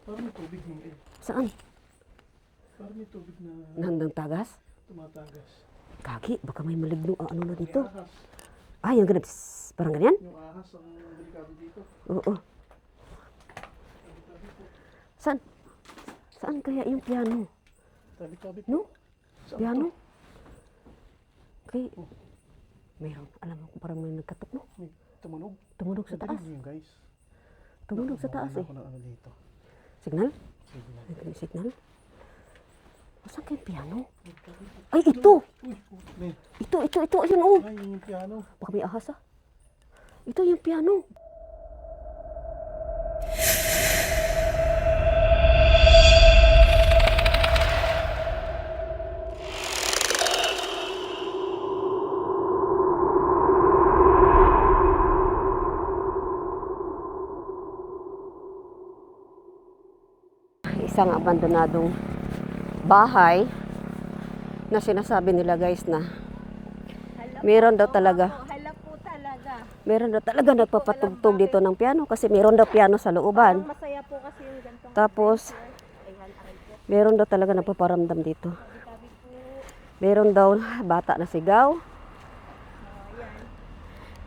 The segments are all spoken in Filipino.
Parang may tubig hindi. Saan? Parang may tubig na Nandang tagas? tumatagas. Kaki, baka may maligno ano na dito. May ahas. Ah, yung ganun. Psst, parang ganyan? Yung ahas ang delikado dito. Oo. Saan? Saan kaya yung piano? Tabi-tabi po. No? Saan Piano? to? Okay. Mayroon. Alam mo, parang may nagkatok, no? May tumunog. Tumunog sa taas. Nadinig niyo yun, guys. Tumunog sa taas Mawala eh. ako ng ano dito. Signal? Sige na. May signal? Saan kaya yung piano? Ay, ito! Uy, may. Ito. Ayun, oh. Ay, yung piano. Baka may ahas, ah. Ito yung piano. Isang abandonadong bahay na sinasabi nila guys na meron daw talaga Hala po talaga. meron daw talaga nagpapatugtog dito ng piano kasi meron daw piano sa looban. Masaya po kasi yung gantong Tapos meron daw talaga nagpaparamdam dito. Meron daw bata na sigaw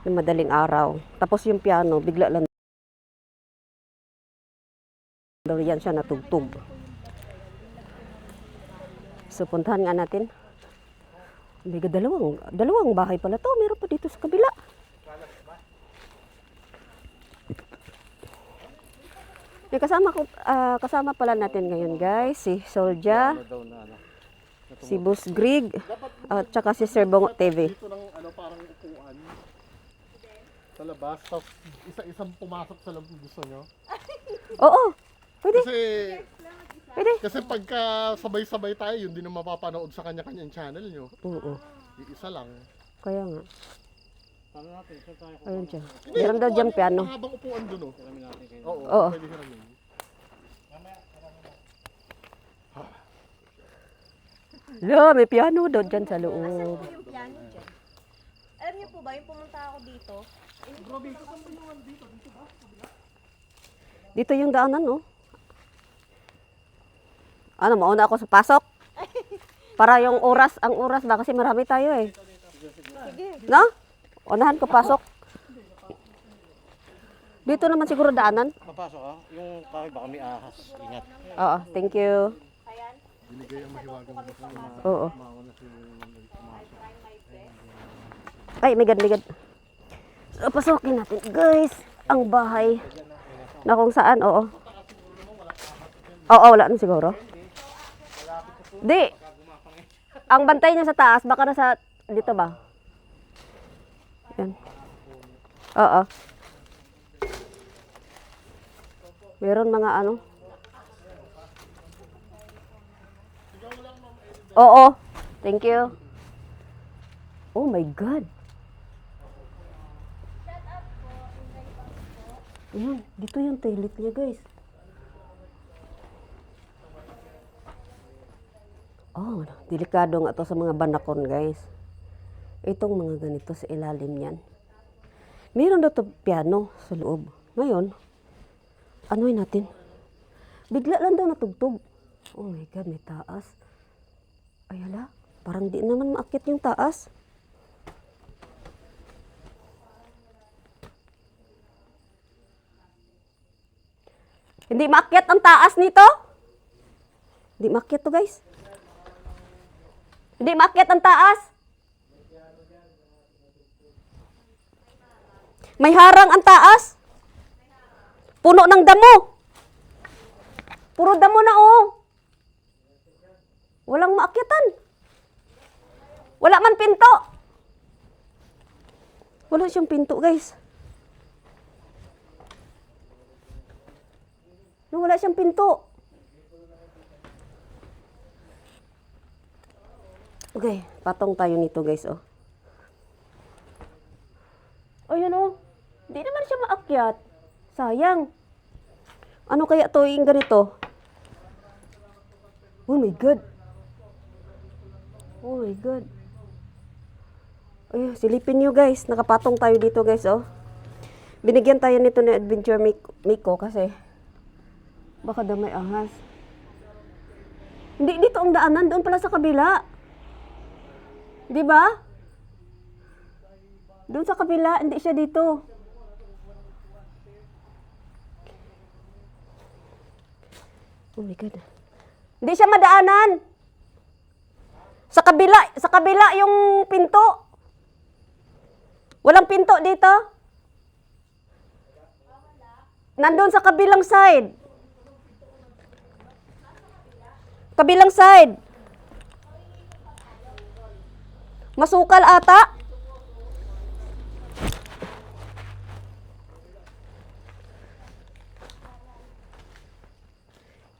ng madaling araw. Tapos yung piano bigla lang daw yan siya natugtog. So puntahan nga natin. May dalawang bahay pala to. Meron pa dito sa kabila. May kasama pala natin ngayon guys, si Solja, si Boss Greg, at saka si Sir Bongo TV. Dito ng ano, parang upuan. Sa labas. Tapos isa-isang pumasok sa loob kung gusto nyo. Oo, pwede. Kasi pagka sabay-sabay tayo, yun din ang mapapanood sa kanya-kanyang channel nyo. Oo, Isa lang. kaya nga. Paano natin? Saan tayo? Ayun siya. Meron daw dyan piano. Mahabang upuan dun, oh. Oo, Oo. pwede hiramin. Lo, may piano daw dyan sa loob. yung piano dyan. Alam niyo po ba, yung pumunta ako dito, Dito yung daanan, no? Ano, mauna ako sa pasok? Para yung ang oras ba? Kasi marami tayo eh. No? Unahan ko pasok. Dito naman siguro daanan. Papasok ka? Yung kahit baka may ahas. Ingat. Oo, thank you. Binigay ang mahiwagang gusto na Oo. mauna si Ay, may gad. So, pasukin natin, guys. Ang bahay. Na kung saan, oo. Oo, wala na siguro. Di. Ang bantay niya sa taas, baka nasa, dito ba? Yan. Oo. Meron mga ano. Oo. Thank you. Oh my God. Ayan, dito yung toilet niya, guys. Oh, delikado nga to sa mga banakon, guys. Itong mga ganito sa ilalim niyan. Meron daw to piano sa loob. Ngayon, anuin natin. Bigla lang daw natugtog. Oh my God, may taas. Ay hala, parang di naman maakyat yung taas. Hindi maakyat ang taas nito. Hindi maakyat to, guys. Hindi maakyat ang taas. May harang ang taas. Puno ng damo. Puro damo na, oh. Walang maakyatan. Wala man pinto. Wala siyang pinto, guys. No, wala siyang pinto. Okay, patong tayo nito, guys, oh. Oh, yun, oh. Hindi naman siya maakyat. Sayang. Ano kaya to yung ganito? Oh my God. Oh my God. Ay, silipin nyo, guys. Nakapatong tayo dito, guys, oh. Binigyan tayo nito ng Adventure Miko kasi Baka daw may ahas. Hindi, dito ang daanan. Doon pala sa kabila. Di ba? Doon sa kabila, hindi siya dito. Oh my God. Hindi siya madaanan. Sa kabila yung pinto. Walang pinto dito. Nandun sa kabilang side. Kabilang side. Masukal ata.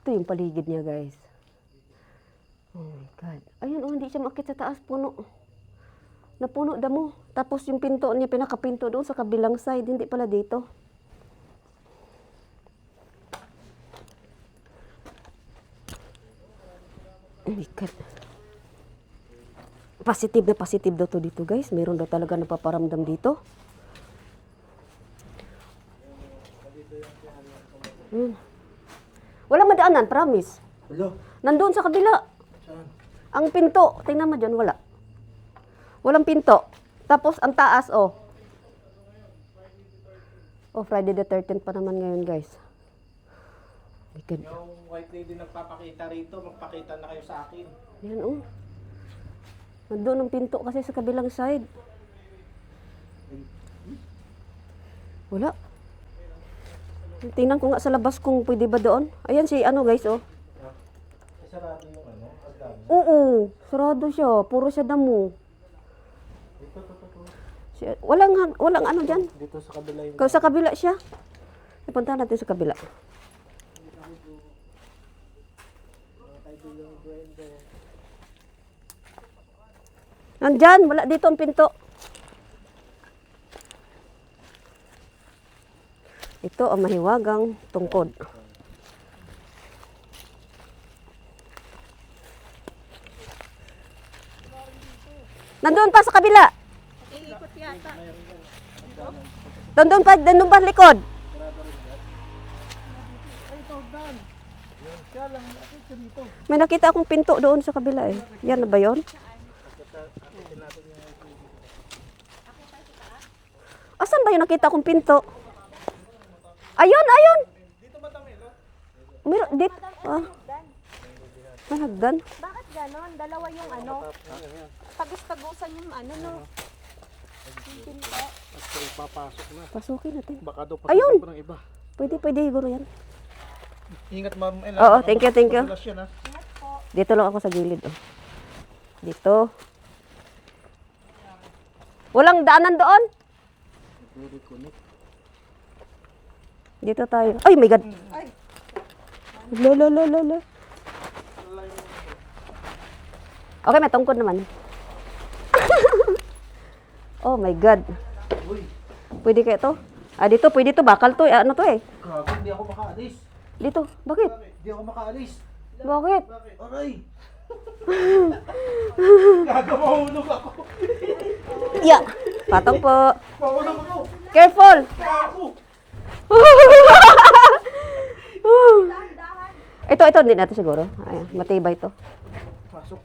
Ito yung paligid niya, guys. Oh my God. Ayun, oh, hindi siya makit sa taas. Puno. Napuno damo. Tapos yung pinto niya, pinakapinto doon sa kabilang side. Hindi pala dito. Oh my God. Positive daw to dito, guys. Meron daw talaga napaparamdam dito. Walang madaanan, promise. Hello? Nandun sa kabila. Saan? Ang pinto, tingnan mo dyan, wala. Walang pinto. Tapos ang taas, oh. Oh, Friday the 13th pa naman ngayon, guys. My God. Yung white lady nagpapakita rito, magpakita na kayo sa akin. Yan, oh. Nandun ang pinto kasi sa kabilang side. Wala. Tingnan ko nga sa labas kung pwede ba doon. Ayan si ano, guys, oh. Sarado yung ano, agad. Oo, sarado siya. Puro siya damo. Walang ano dyan. Dito sa kabila yung... Sa kabila siya. Ipunta natin sa kabila. Nandyan, wala dito ang pinto. Ito ang mahiwagang tungkod. Nandun pa sa kabila. Iikot yata. Nandun pa likod. May nakita akong pinto doon sa kabila eh. Yan na ba yun? Asan ba yung nakita akong pinto? Ayun, ayun! Meron, dito. Ah. May hagdan. Bakit ganon? Dalawa yung ano. Tagus-tagusan yung ano, no? Yung pinto. At so, ipapasok na. Pasukin natin. Baka daw Ayun! pa ng iba. Pwede siguro yan. Ingat, Ma'am Ella. Oo, thank you, thank you. Madulas yan, ha? Dito lang ako sa gilid. Oh. Dito. Walang daanan doon. Dito tayo. Ay, my God. Lala. Okay, may tungkod naman. Oh my God. Pwede kaya to? Ah, dito, pwede to. Bakal to. Ano to eh? Grabe, hindi ako makaalis. Dito. Bakit? Hindi ako makaalis. Bakit? Aray! Gagawahulog ako. Yeah. Patong po. Mahulog ako. Careful. Ako. Ito, hindi natin siguro. Ayan, matibay to. Pasok.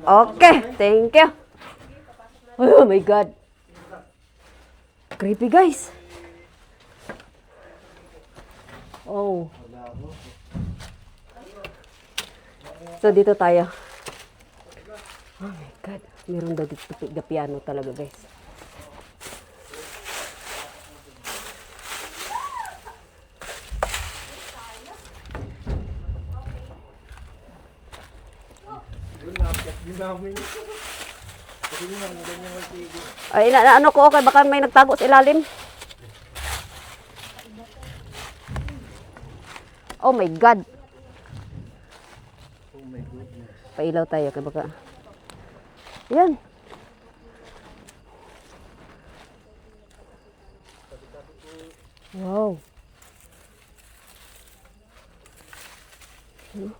Okay, thank you. Oh my God. Creepy, guys. Oh. So, dito tayo. Oh my God. Meron daw dito na piano talaga, guys. Ay, ano ko, okay, baka may nagtago sa ilalim. Oh my God. Oh my goodness. Pailaw tayo, kaya baka. Yan. Wow. Ano?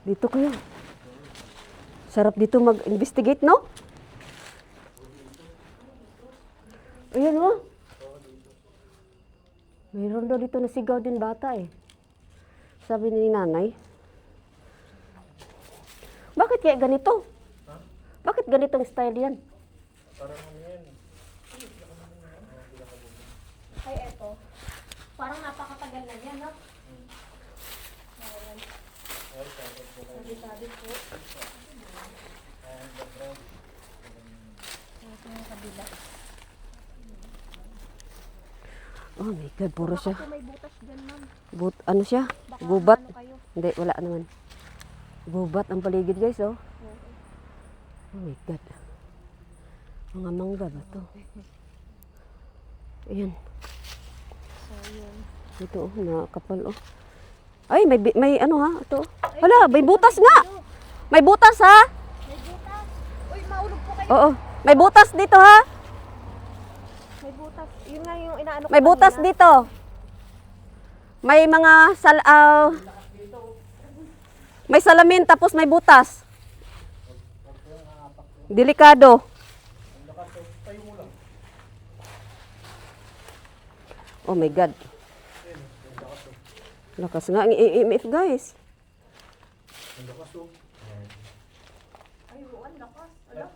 Dito kayo. Sarap dito mag-investigate, no? Ayan, oh. Mayroon daw dito nasigaw din bata eh. Sabi ni nanay. Bakit kaya ganito? Bakit ganitong style yan? Ay, eto. Parang napakatagal na yan, no? Ayan. Sabi-sabi po. Ito yung kabila. Oh my God, puro siya. Baka po may butas dyan, ma'am. Ano siya? Baka Gubat. ano kayo. Hindi, wala naman. Gubat ang paligid guys, oh. Oo. Oh my God. Mga mangga ba to? Ayan. So, yun. Ito, oh, nakapal, oh. Ay, may ano ha? Ito. Hala, may butas nga! May butas ha? May butas. Uy, maulog po kayo. Oo. May butas dito ha? May butas. Yun nga yung inaano ko May butas kanina. dito. May mga may salamin tapos may butas. Delikado. Oh my God. Lakas nga ang EMF guys. Ay, ang lakas. Ala.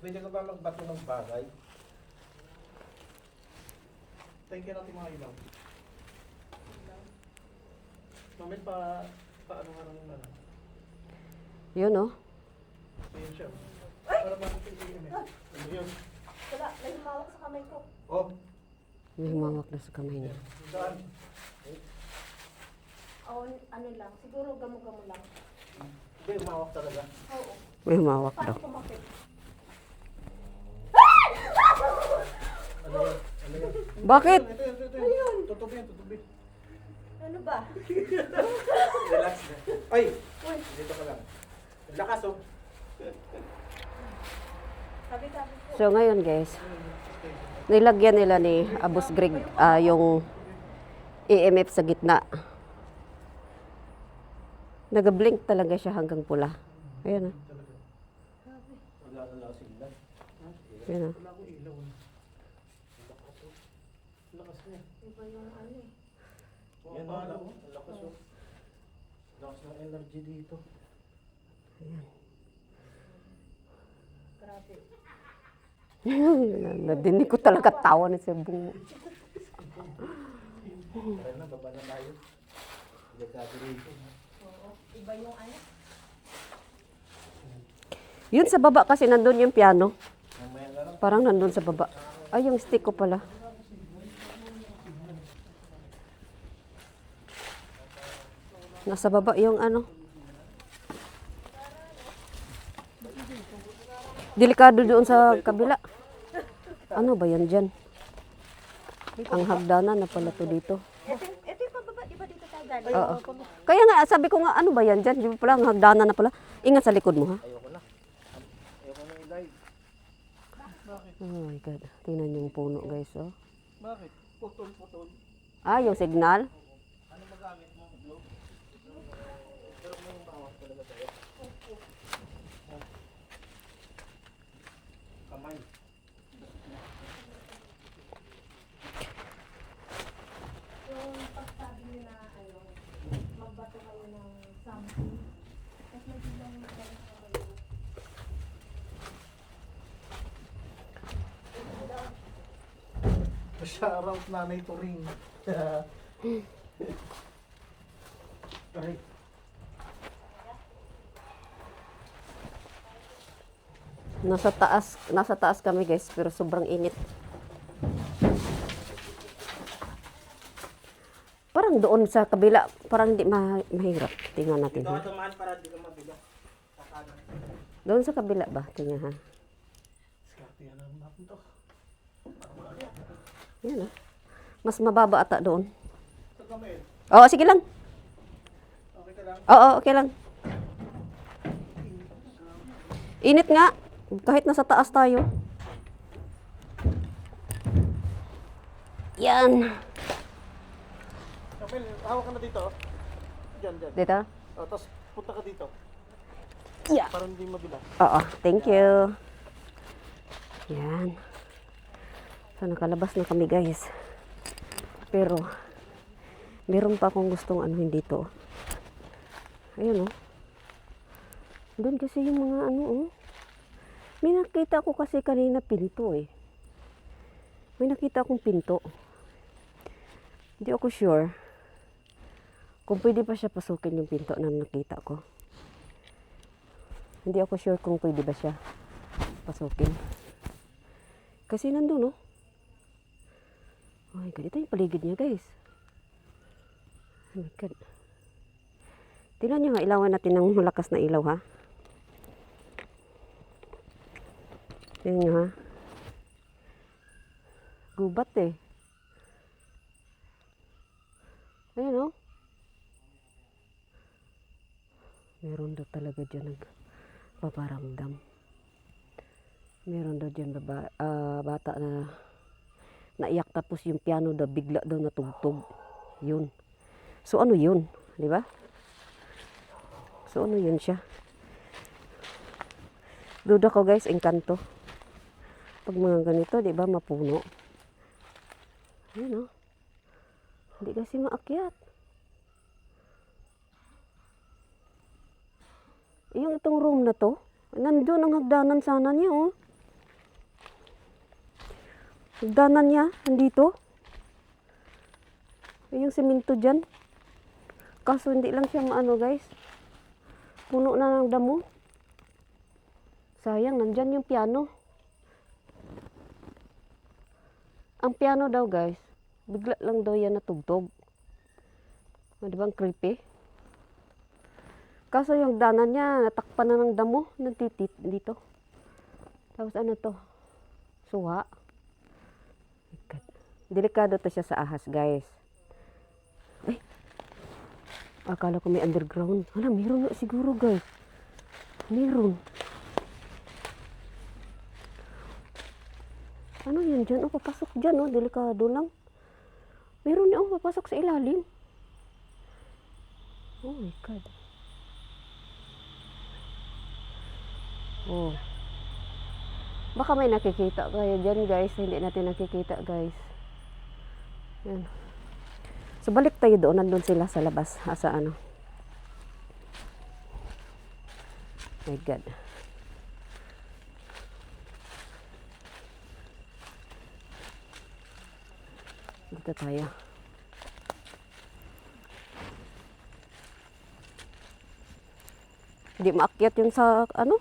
Pwede ka ba magbato ng bagay? Thank you natin mga ilaw. Mamit paano nga naman ano. Yun oh. Ayun siya. Para makikita yung EMF. Ano yun? Wala, may humawak sa kamay ko. Oh, May humawak na sa kamay niya. Saan? O, ano lang. Siguro gamo-gamo lang. hindi, umawak talaga. Oo. May humawak daw. Paano kumakit? Ano yun? Ano yun? Bakit? Ito yun. Tutubi yan, tutubi. Ano ba? Relax na. Ay! Dito ka lang. Ang lakas oh. Sabi-sabi po. So ngayon guys, nilagyan nila ni Abus Greg yung EMF sa gitna. Nag-blink talaga siya hanggang pula. Ayan ah. Wala na lang sila. Ayan ah. Wala akong ilaw. Lakas niya. Iba yung ano eh. Yan oh, ang lakas oh. Lakas ng energy dito. Grabe. Nadinig ko talaga tawa ni Sebong. Tara na, baba na tayo. Delikado rito. Oo. Iba yung ano. Yun sa baba kasi nandun yung piano. Mamaya na lang. Parang nandun sa baba. Ay, yung stick ko pala. Nasa baba yung ano. Delikado doon sa kabila. Ano ba yan dyan? Ang hagdanan na pala to dito. Ito yung pababa. Di ba dito tayo galing? Oo. Kaya nga, sabi ko nga, ano ba yan dyan? Di ba pala, ang hagdanan na pala. Ingat sa likod mo, ha? Ayoko na. Ayoko na i-live. Oh my God. Tingnan yung puno, guys, oh. Bakit? Putol-putol. Ah, yung signal. Ano magamit mo? Globe? Pero may bawak talaga tayo. Kamay. Yung pagsabi nyo na ano, magbato kayo ng something. Tapos may biglang magaling sa kayo. Shoutout Nanay Turing. Ay. Nasa taas kami, guys, pero sobrang init. Parang doon sa kabila, parang hindi mahirap. Tingnan natin, Ito ha? ka tumahan para di ka mabigat. Kakano. Doon sa kabila ba? Tingnan, ha? Skarte yan ang natin to. Yan, ha? Mas mababa ata doon. Ito kami. Oo, sige lang. Okay ka lang? Oo, okay lang. Init nga. Kahit nasa taas tayo. Yan. Kapil, hawak ka na dito. Diyan, diyan. Dito? O, tapos punta ka dito. Yeah. Para hindi mabilang. Oo, thank you. Yan. So, nakalabas na kami, guys. Pero, meron pa akong gustong anuhin dito. Ayun oh. Doon kasi yung mga ano oh. May nakita ko kasi kanina pinto eh. May nakita akong pinto. Hindi ako sure kung pwede pa siya pasukin yung pinto na nakita ko. Hindi ako sure kung pwede ba siya pasukin. Kasi nandun oh. Oh my God, ito yung paligid niya guys. Oh my God. Tingnan nyo ha, ilawan natin ng malakas na ilaw ha. Tingnan nyo ha. Gubat eh. Ayan oh. Meron daw talaga dyan nagpaparamdam. Meron daw dyan bata na naiyak tapos yung piano daw bigla daw natugtog. Yun. So ano yun? Di ba? So ano yun siya? Duda ko guys, engkanto. Pag mga ganito, di ba, mapuno. Ayun oh. Hindi kasi maakyat. Yung itong room na to, nandun ang hagdanan sana niya oh. Hagdanan niya, nandito. Yung simento dyan. Kaso hindi lang siya maano guys. Puno na ng damo. Sayang, nandyan yung piano. Ang piano daw guys, bigla lang daw yan natugtog. Di ba ang creepy? Kaso yung danan niya, natakpan na ng damo, nagtitit dito. Tapos ano to? Suha. Delikado to siya sa ahas guys. Ay! Akala ko may underground. Hala, meron na siguro guys. Meron. Ano yan dyan? Oh, papasok dyan, oh. Delikado lang. Meron niya, oh, papasok sa ilalim. Oh my God. Oh. Baka may nakikita kayo dyan, guys. Hindi natin nakikita, guys. Yan. So, balik tayo doon. Nandun sila sa labas. Sa ano. My God. Dito tayo. Hindi maakyat yung sa ano?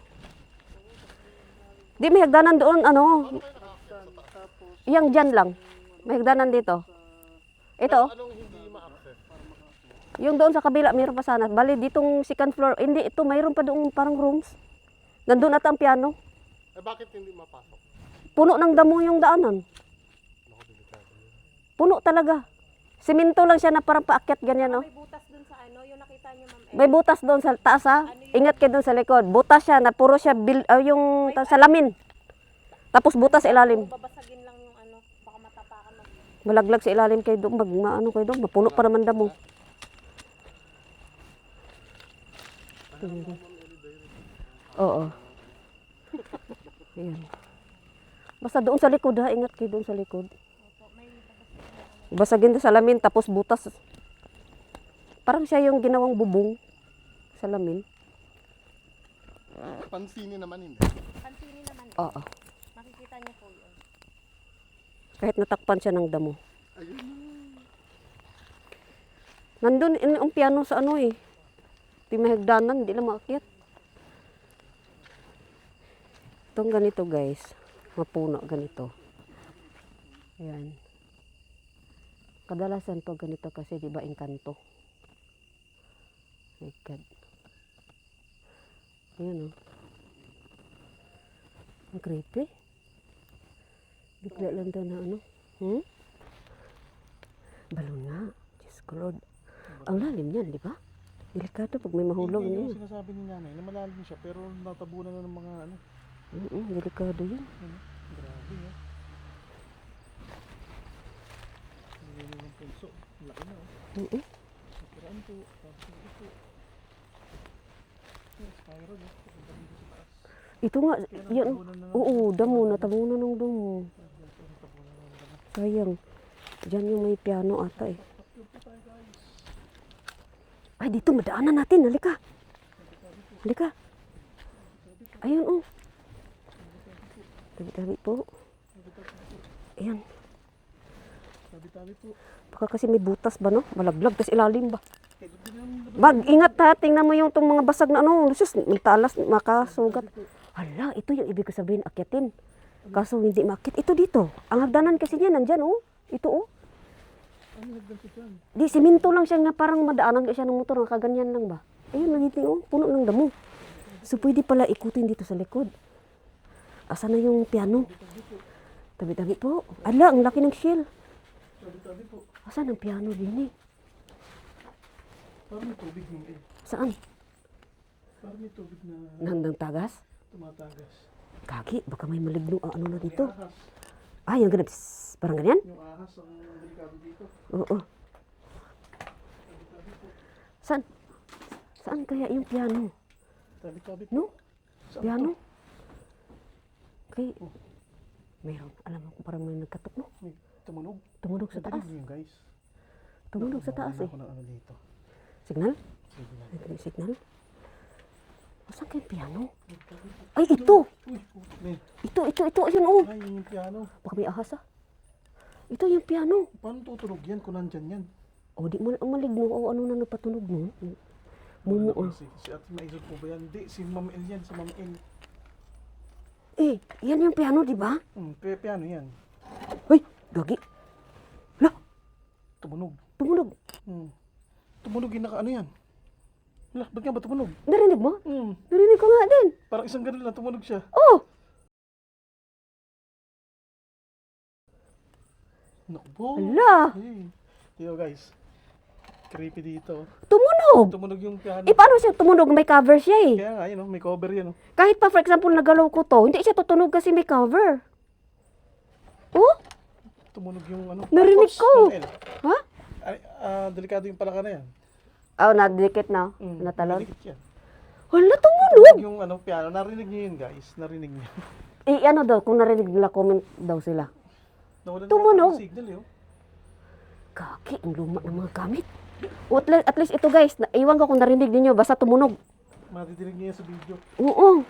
Di may hagdanan doon ano? Yang dyan lang. May hagdanan dito. Ito. Anong hindi ma-access? Yung doon sa kabila, mayroon pa sana. Bali, ditong second floor. Hindi, ito, mayroon pa doon parang rooms. Nandun at ang piano. Eh bakit hindi mapasok? Puno ng damo yung daanan. Puno talaga. Simento lang siya na parang paakyat ganyan, oh. May butas dun sa ano, yung nakita niyo ma'am. May butas doon sa taas, ha. Ingat kayo doon sa likod. Butas siya na puro siya yung salamin. Tapos butas sa ilalim. Babasagin lang yung ano, baka matapakan mag. Malaglag sa ilalim kayo doon. Ano kayo doon. Mapuno pa naman damo. Oo. Ayan. Basta doon sa likod, ha. Ingat kayo doon sa likod. Basagin sa salamin tapos butas. Parang siya yung ginawang bubong. Salamin. Pansinin naman hindi. Pansinin naman. Oo. Makikita niyo po yun. Kahit natakpan siya ng damo. Ayun. Nandun ang piano sa ano eh. Di may hagdanan, hindi lang maakyat. Itong ganito guys. Mapuno ganito. Ayan. Kadalasan to ganito kasi di ba engkanto. My God. Ayan oh. Ang creepy. Bigla lang daw na ano. Balon nga. Diyos ko Lord. Ang lalim yan, di ba? Delikado pag may mahulog Hindi niya. yung sinasabi ni nanay na malalim siya pero natabunan na ng mga ano. Delikado yan. Grabe no. Hindi ng punso. Laki na oh. Natiraan po. Tapos ito. Spyro no. Ito nga, yan. Oo, damo. Natabunan ng damo. Sayang. Diyan yung may piano ata eh. Ay, dito madaanan natin. Halika. Halika. Ayun oh. Tabi-tabi po. Ayan. Tabi-tabi po. Baka kasi may butas ba no? Malaglag. Tapos ilalim ba? Bag, ingat ha. Tingnan mo yung tong mga basag na ano. Lusus, matalas, makasugat. Hala, ito yung ibig ko sabihin, akyatin. Kaso hindi makit. Ito dito. Ang hagdanan kasi niya, nandyan oh. Ito oh. Ano hagdan siya dyan? Di, siminto lang siya nga parang madaanan ka siya ng motor. Kaganyan lang ba? Ayun, nangiting oh. Puno ng damo. So, pwede pala ikutin dito sa likod. Asa na yung piano? Tabi-tabi po. Ala, ang laki ng shell. Tabi-tabi po. Asan ang piano din eh? Parang may tubig mo eh. Saan? Parang may tubig na Nandang tagas? tumatagas. Kaki, baka may maligno ang ano na May dito. ahas. Ah, yung ganun. Psst, parang ganyan? Yung ahas ang delikado dito. Oo. Saan? Saan kaya yung piano? Tabi-tabi po. No? Saan Piano? to? Kay, meron. Alam mo kung parang may nagkatok, no? May tumunog. Tumunog sa taas. Natinig niyo yun, guys. Tumunog sa taas Nawala eh. ako ng ano dito. Signal? Sige na. May signal? Saan kaya yung piano? Ay, ito! Uy, may. Ito. Ayun, oh. Ay, yung piano. Baka may ahas, ah. Ito yung piano. Paano tutunog yan kung nandyan yan? O, di maligno. O, ano na napatunog nun? Mumu, oh. Si Ate Maisog po ba yan? Hindi, si Ma'am El yan. Si Ma'am El. Eh, yan yung piano, di ba? Piano yan. Uy, gagi. Lah, Tumunog. tumunog. Tumunog yung naka ano yan. Wala, ba't nga ba tumunog? Narinig mo? Hmm. Narinig ko nga din. Parang isang ganun lang tumunog siya. Oh, Naku po. hala. Hey. Yo guys. Creepy dito. Tumunog. Tumunog yung piano. Eh, paano siya tumunog? May cover siya eh. Kaya nga, yun, may cover yan. Kahit pa, for example, nagalaw ko to, hindi siya tutunog kasi may cover. Oh, Tumunog yung ano. Narinig Tapos, ko. Ma'am El, ha? Ay, delikado yung palaka na yan. Oh, nadikit na. Mm, Natalon. delikit yan. Wala, tumunog. Tumunog yung ano, piano. Narinig niyo yun guys. Narinig niyo. Eh, ano daw, kung narinig nila, comment daw sila. Nawalan Tumunog. ng signal yun. Kaki, ang luma ng mga gamit. O, at least ito guys, iwan ko kung narinig ninyo, basta tumunog. Matidinig niyo yan sa video. Oo.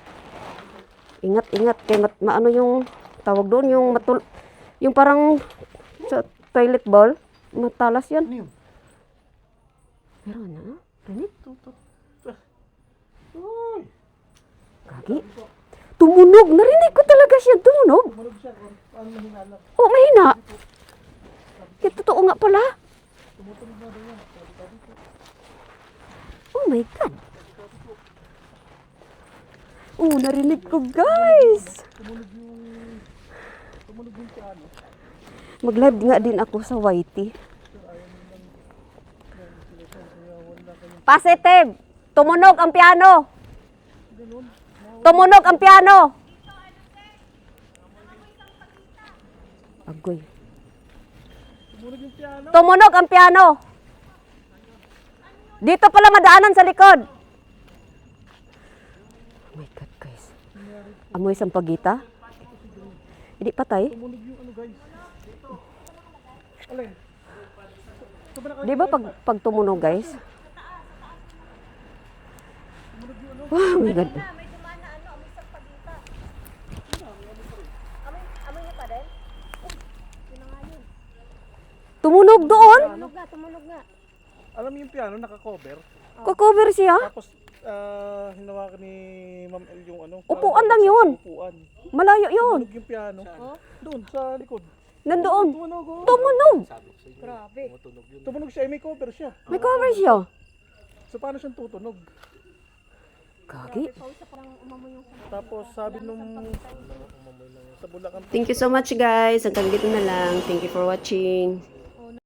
Ingat. Kaya maano yung tawag doon, yung parang sa toilet bowl, matalas yan. Ano yun? Meron na, rinig. Ito. Uy! Kaki. Tumunog, narinig ko talaga siya, tumunog. Tumunog siya. Paano mahinala? Oh, mahina. Kaya totoo nga pala. Tumutunog na daw yan. Sabi po. Oh my God. Oh, narinig ko guys. Tumunog yung piano. Mag-live nga din ako sa YT. Positive. Tumunog ang piano. Tumunog ang piano. Agoy. Tumunog yung piano. Tumunog ang piano. Dito pala madaanan sa likod. Oh my God, guys. Amoy sampagita. Hindi patay. Tumunog yung ano guys. Alin? Di ba pag tumunog, guys? Oh my God. May dumana ano, amoy sa pagita. Amoy niya pa din? Oh, yun na nga yun. Tumunog doon. Tumunog nga. Alam mo yung piano naka-cover. Kukover siya. Tapos hinawakan ni Ma'am El yung ano. Upuan lang yun. Upuan. Malayo yun. Tumunog yung piano. Doon sa likod. Nandoon. Tumunog. Oh. Tumunog. Grabe. Tumunog siya. May cover siya. May cover siya. So paano siyang tutunog? Kagi. Pausa parang umamoy yung Tapos sabi nung sa Bulacan Thank you so much, guys. Hanggang dito na lang. Thank you for watching.